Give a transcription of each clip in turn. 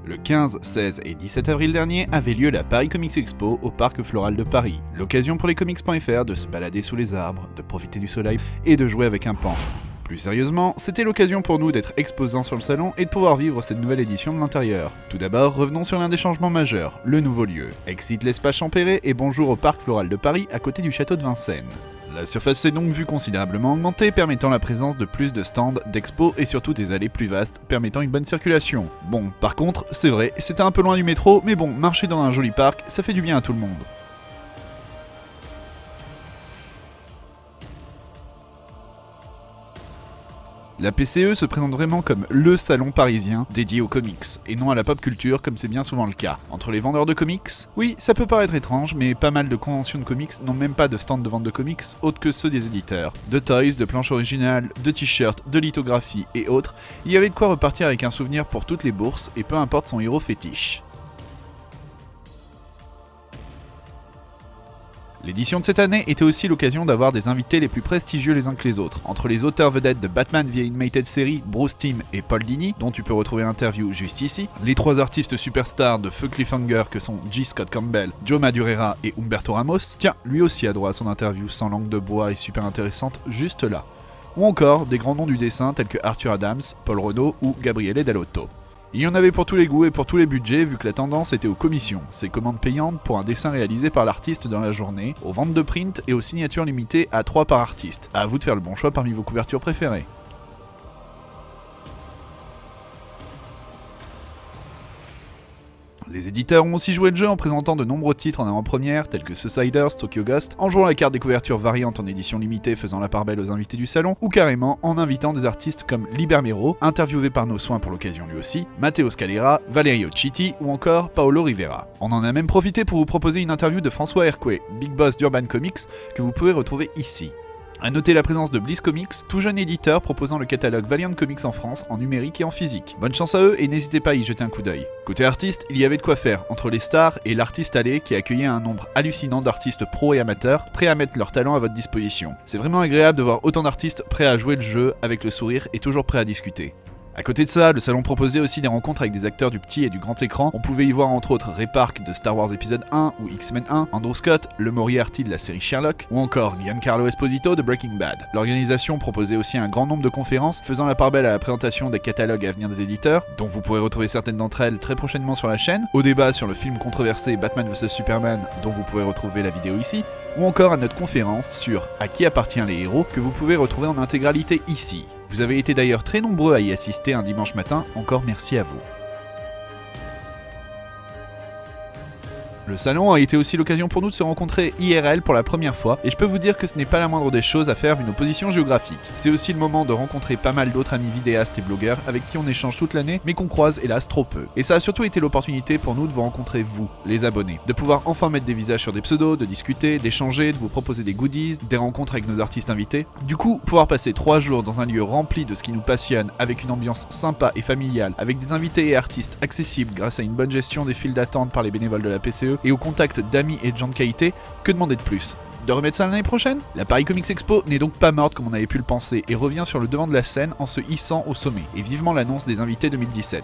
Le 15, 16 et 17 avril dernier avait lieu la Paris Comics Expo au Parc Floral de Paris. L'occasion pour les comics.fr de se balader sous les arbres, de profiter du soleil et de jouer avec un pan. Plus sérieusement, c'était l'occasion pour nous d'être exposants sur le salon et de pouvoir vivre cette nouvelle édition de l'intérieur. Tout d'abord, revenons sur l'un des changements majeurs, le nouveau lieu. Exit l'espace Champéret et bonjour au Parc Floral de Paris à côté du château de Vincennes. La surface s'est donc vue considérablement augmentée, permettant la présence de plus de stands, d'expos et surtout des allées plus vastes, permettant une bonne circulation. Bon, par contre, c'est vrai, c'était un peu loin du métro, mais bon, marcher dans un joli parc, ça fait du bien à tout le monde. La PCE se présente vraiment comme le salon parisien dédié aux comics, et non à la pop culture comme c'est bien souvent le cas. Entre les vendeurs de comics, oui, ça peut paraître étrange, mais pas mal de conventions de comics n'ont même pas de stand de vente de comics autres que ceux des éditeurs. De toys, de planches originales, de t-shirts, de lithographies et autres, il y avait de quoi repartir avec un souvenir pour toutes les bourses, et peu importe son héros fétiche. L'édition de cette année était aussi l'occasion d'avoir des invités les plus prestigieux les uns que les autres. Entre les auteurs vedettes de Batman The Animated Series, Bruce Timm et Paul Dini, dont tu peux retrouver l'interview juste ici, les trois artistes superstars de Feu Cliffhanger que sont J. Scott Campbell, Joe Madureira et Humberto Ramos, tiens, lui aussi a droit à son interview sans langue de bois et super intéressante juste là. Ou encore des grands noms du dessin tels que Arthur Adams, Paul Renaud ou Gabriele Dell'Otto. Il y en avait pour tous les goûts et pour tous les budgets vu que la tendance était aux commissions, ces commandes payantes pour un dessin réalisé par l'artiste dans la journée, aux ventes de print et aux signatures limitées à 3 par artiste. À vous de faire le bon choix parmi vos couvertures préférées. Les éditeurs ont aussi joué le jeu en présentant de nombreux titres en avant-première, tels que Suiciders, Tokyo Ghost, en jouant la carte des couvertures variantes en édition limitée faisant la part belle aux invités du salon, ou carrément en invitant des artistes comme Libermero, interviewé par nos soins pour l'occasion lui aussi, Matteo Scalera, Valerio Citti ou encore Paolo Rivera. On en a même profité pour vous proposer une interview de François Hercouet, Big Boss d'Urban Comics, que vous pouvez retrouver ici. A noter la présence de Bliss Comics, tout jeune éditeur proposant le catalogue Valiant Comics en France en numérique et en physique. Bonne chance à eux et n'hésitez pas à y jeter un coup d'œil. Côté artiste, il y avait de quoi faire entre les stars et l'artiste allée qui accueillait un nombre hallucinant d'artistes pros et amateurs prêts à mettre leur talent à votre disposition. C'est vraiment agréable de voir autant d'artistes prêts à jouer le jeu avec le sourire et toujours prêts à discuter. A côté de ça, le salon proposait aussi des rencontres avec des acteurs du petit et du grand écran. On pouvait y voir entre autres Ray Park de Star Wars épisode 1 ou X-Men 1, Andrew Scott, le Moriarty de la série Sherlock, ou encore Giancarlo Esposito de Breaking Bad. L'organisation proposait aussi un grand nombre de conférences, faisant la part belle à la présentation des catalogues à venir des éditeurs, dont vous pourrez retrouver certaines d'entre elles très prochainement sur la chaîne, au débat sur le film controversé Batman vs Superman, dont vous pouvez retrouver la vidéo ici, ou encore à notre conférence sur À qui appartient les héros, que vous pouvez retrouver en intégralité ici. Vous avez été d'ailleurs très nombreux à y assister un dimanche matin, encore merci à vous. Le salon a été aussi l'occasion pour nous de se rencontrer IRL pour la première fois, et je peux vous dire que ce n'est pas la moindre des choses à faire vu nos positions géographiques. C'est aussi le moment de rencontrer pas mal d'autres amis vidéastes et blogueurs avec qui on échange toute l'année, mais qu'on croise hélas trop peu. Et ça a surtout été l'opportunité pour nous de vous rencontrer vous, les abonnés, de pouvoir enfin mettre des visages sur des pseudos, de discuter, d'échanger, de vous proposer des goodies, des rencontres avec nos artistes invités. Du coup, pouvoir passer 3 jours dans un lieu rempli de ce qui nous passionne, avec une ambiance sympa et familiale, avec des invités et artistes accessibles grâce à une bonne gestion des files d'attente par les bénévoles de la PCE, et au contact d'amis et de gens de qualité, que demander de plus? De remettre ça l'année prochaine? La Paris Comics Expo n'est donc pas morte comme on avait pu le penser et revient sur le devant de la scène en se hissant au sommet, et vivement l'annonce des invités 2017.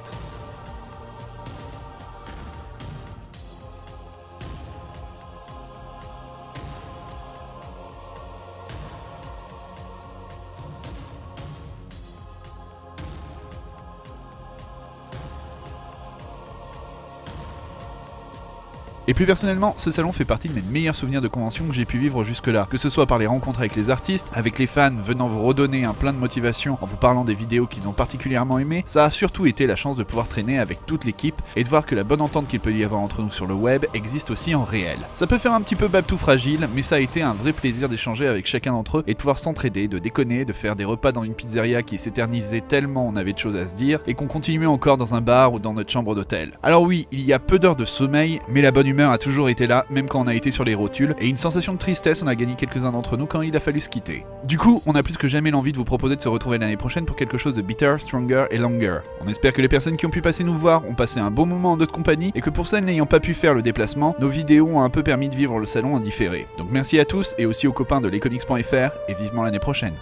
Et plus personnellement, ce salon fait partie de mes meilleurs souvenirs de convention que j'ai pu vivre jusque-là, que ce soit par les rencontres avec les artistes, avec les fans venant vous redonner un plein de motivation en vous parlant des vidéos qu'ils ont particulièrement aimées, ça a surtout été la chance de pouvoir traîner avec toute l'équipe et de voir que la bonne entente qu'il peut y avoir entre nous sur le web existe aussi en réel. Ça peut faire un petit peu babtou fragile, mais ça a été un vrai plaisir d'échanger avec chacun d'entre eux et de pouvoir s'entraider, de déconner, de faire des repas dans une pizzeria qui s'éternisait tellement on avait de choses à se dire et qu'on continuait encore dans un bar ou dans notre chambre d'hôtel. Alors oui, il y a peu d'heures de sommeil, mais la bonne humeur a toujours été là, même quand on a été sur les rotules, et une sensation de tristesse on a gagné quelques-uns d'entre nous quand il a fallu se quitter. Du coup, on a plus que jamais l'envie de vous proposer de se retrouver l'année prochaine pour quelque chose de better, stronger et longer. On espère que les personnes qui ont pu passer nous voir ont passé un bon moment en notre compagnie, et que pour celles n'ayant pas pu faire le déplacement, nos vidéos ont un peu permis de vivre le salon en différé. Donc merci à tous, et aussi aux copains de lescomics.fr, et vivement l'année prochaine.